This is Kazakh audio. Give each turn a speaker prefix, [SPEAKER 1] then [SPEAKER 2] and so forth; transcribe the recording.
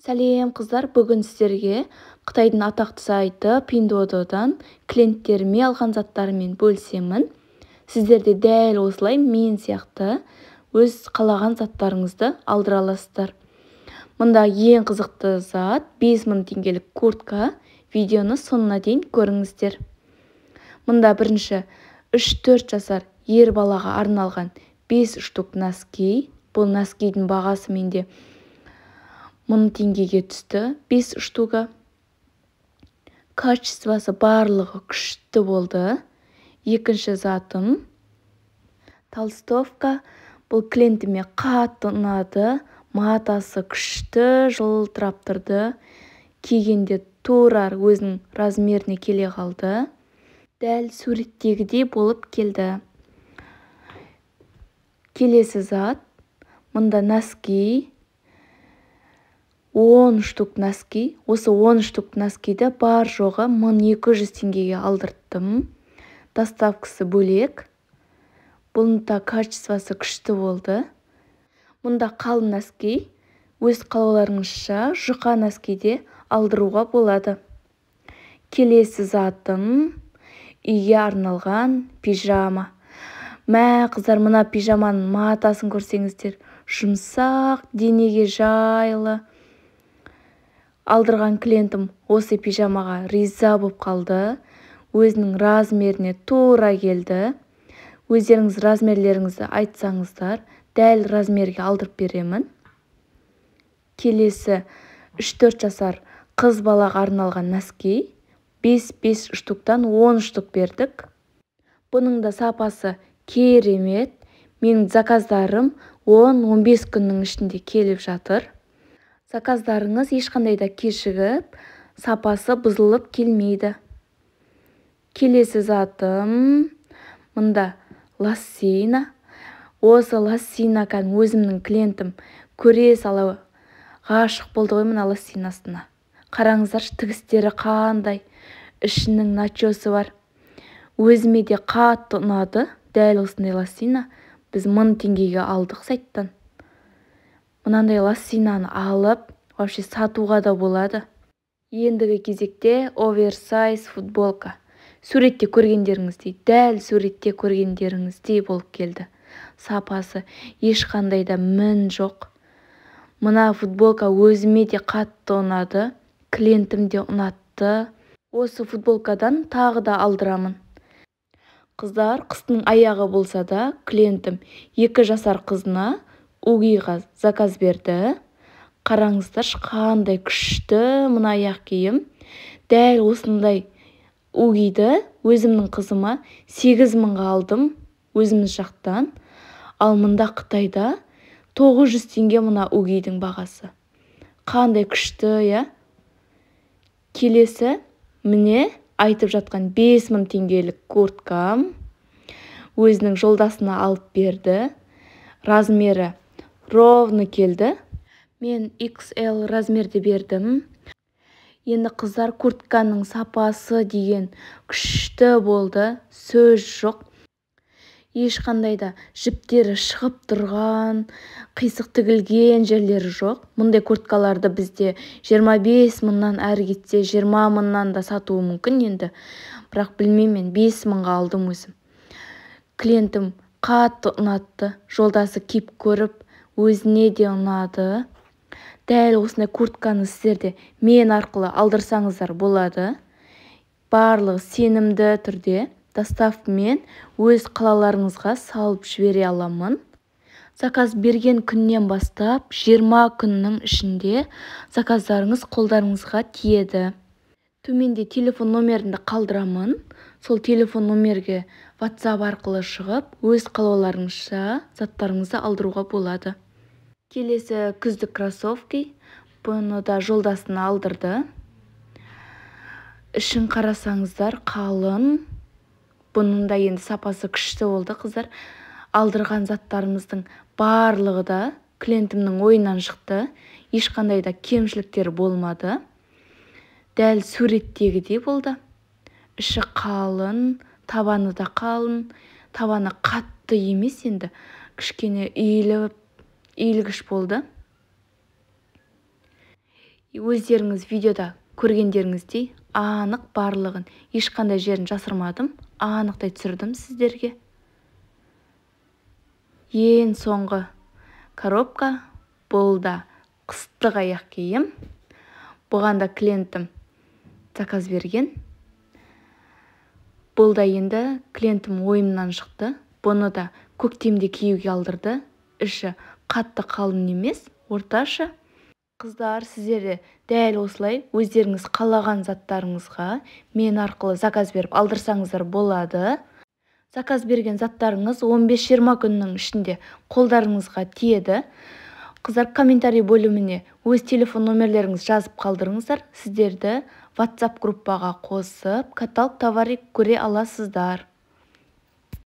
[SPEAKER 1] Сәлем қыздар, бүгін сіздерге Қытайдың атақты сайты Pinduoduoдан клиенттеріме алған заттарымен бөлісемін. Сіздер де дәл осылай мен сияқты өз қалаған заттарыңызды алдыра аласыздар. Мұнда ең қызықты зат 5000 теңгелік куртка. Видеоны соңына дейін көріңіздер. Мұнда бірінші 3-4 жасар ер балаға арналған 5 штук носки. Бұл носкидің бағасы менде 1000 теңгеге түсті, 5 штуга. Качествосы барлығы күшті болды. Екінші затым толстовка. Бұл клиентіме қатты ұнады. Матасы күшті, жылтырап тұрды. Кигенде турар өзінің размеріне келе қалды. Дәл суреттегідей болып келді. Келесі зат. Мұнда носки. 10 штук носки. Осы 10 штук носкиді бар жоғы 1200 теңгеге алдырттым. Доставкасы бөлек. Бұның да качествосы күшті болды. Мұнда қалың носки. Өз қалауларыңызша жұқа носкиде алдыруға болады. Келесі затым үйге арналған пижама. Мә қыздар, мына пижаманың матасын көрсеңіздер, жұмсақ, денеге жайлы. Алдырған клиентім осы пижамаға риза болып қалды. Өзінің размеріне тура келді. Өздеріңіз размерлеріңізді айтсаңыздар, дәл размерге алдырып беремін. Келесі 3-4 жасар қыз балаға арналған носки. 5 штуктан 10 штук бердік. Бұның да сапасы керемет. Менің заказдарым 10-15 күннің ішінде келіп жатыр. Заказдарыңыз ешқандай да кешігіп, сапасы бұзылып келмейді. Келесі затым мұнда лассина. Осы лассинакан өзімнің клиентім көре сала ғашық болды ғой мына лассинасына. Қараңыздар, тігістері қандай, ішінің начосы бар. Өзіме де қатты ұнады. Дәл осындай лассина біз 1000 теңгеге алдық сайттан. Мынандай лассинаны алып, вообще сатуға да болады. Ендігі кезекте оверсайз футболка. Суретте көргендеріңіздей, дәл суретте көргендеріңіздей болып келді. Сапасы ешқандай да мін жоқ. Мына футболка өзіме де қатты ұнады, клиентім де ұнатты. Осы футболкадан тағы да алдырамын. Қыздар, қыстың аяғы болса да, клиентім 2 жасар қызына угиға заказ берді. Қараңыздар, қандай күшті мына аяқ киім. Дәл осындай угиді өзімнің қызыма 8000-ға алдым өзіміз жақтан. Ал мұнда Қытайда 900 теңге мына угидің бағасы. Қандай күшті, я? Келесі міне айтып жатқан 5000 теңгелік курткам. Өзінің жолдасына алып берді. Размері ровно келді. Мен XL размерде бердім. Енді қыздар, куртканың сапасы деген күшті болды. Сөз жоқ. Ешқандай да жіптері шығып тұрған, қисық тігілген жерлері жоқ. Мұндай курткаларды бізде 25 мыңнан әрі кетсе 20 мыңнан да сатуы мүмкін енді. Бірақ білмеймін, 5000-ға алдым өзім. Клиентім қатты ұнатты. Жолдасы киіп көріп, өзіне де ұнады. Дәл осындай куртканы сіздерде мен арқылы алдырсаңыздар болады. Барлығы сенімді түрде доставкамен өз қалаларыңызға салып жібере аламын. Заказ берген күннен бастап 20 күннің ішінде заказдарыңыз қолдарыңызға тиеді. Төменде телефон номерімді қалдырамын. Сол телефон номерге WhatsApp арқылы шығып, өз қалауларыңызша заттарыңызды алдыруға болады. Келесі күздік кроссовки. Бұны да жолдасына алдырды. Ішін қарасаңыздар қалың. Бұның да енді сапасы күшті болды, қыздар. Алдырған заттарымыздың барлығы да клиентімнің ойынан шықты. Ешқандай да кемшіліктер болмады. Дәл суреттегідей болды. Іші қалың, табаны да қалың. Табаны қатты емес енді. Кішкене иілгіш болды. Өздеріңіз видеода көргендеріңіздей анық барлығын, ешқандай жерін жасырмадым, анықтай түсірдім сіздерге. Ең соңғы коробка бұл да қыстық аяқ киім. Бұған да клиентім заказ берген. Бұл да енді клиентім ойымнан шықты. Бұны да көктемде киюге алдырды. Іші қатты қалың емес, орташа. Қыздар, сіздер дәл осылай өздеріңіз қалаған заттарыңызға мен арқылы заказ беріп алдырсаңыздар болады. Заказ берген заттарыңыз 15-20 күннің ішінде қолдарыңызға тиеді. Қыздар, комментарий бөліміне өз телефон номерлеріңіз жазып қалдырыңыздар. Сіздерді WhatsApp группаға қосып, каталог товар көре аласыздар.